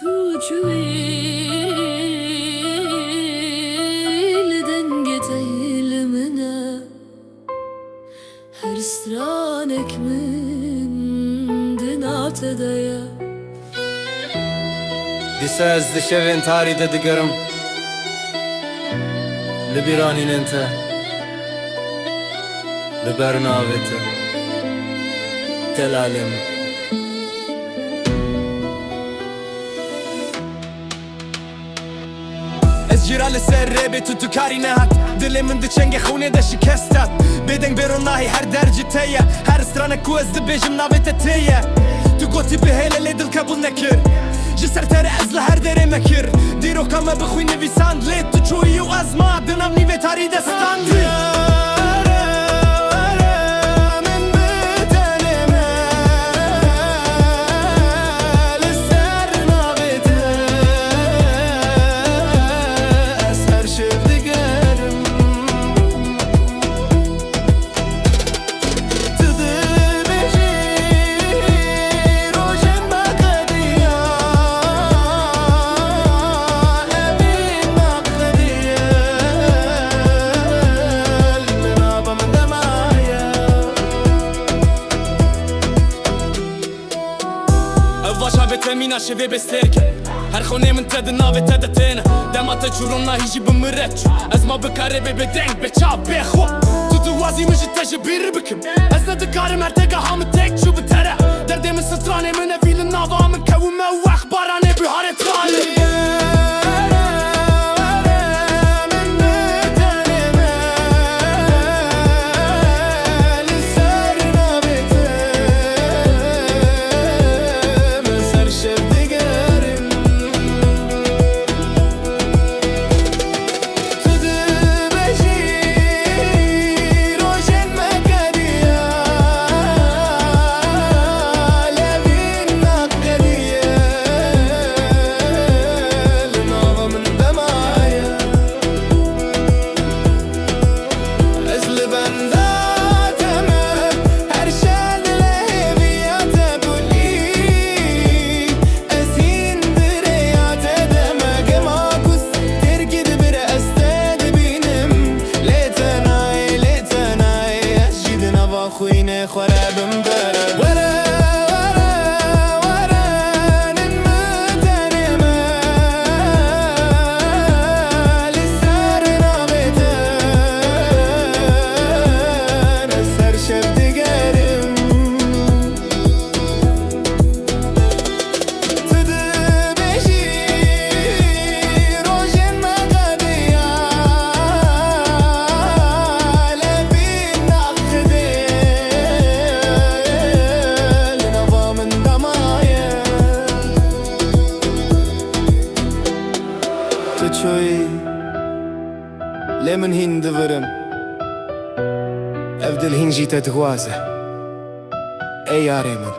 تو جویل دنگت علمنا هر استرانك من دنات دايا Disa ez dişevin tarihde digarım Libiranin ente Libernavete Telalim Ez جرال سر ربی تو کاری نهات دل من دچنگ خونه ده شکستات بدن برون نهی هر درجه تیه هر استرانه کو از دبیجم نابت تیه تو گوتی به هیله دل قبول نکر جسر تر از لهر دره مکر دیرو کامه بخوی نویساند لید تو چویی و از ما دنم نیوه تاری دستاند Mina și vei besterke Her khone min te de nave te de tene Dema te quron na hiji bë më req Ez ma bë kare be bedeng be qa be khua Tu të wazi më shit te që birë bëkim Ez në të karim her te ga hamë tek që bë tere Derde më së trane më në vilën nava Më këvu me u akhbarane bëhare trale خوینه خرابم داره ورا نمتنه مال سر نابته سر شب دیگرم تده بشی روشن مقدیا لبین نقده Çoy Lemon hindi vırım Evdil hinci te dhuaze Ey yaremin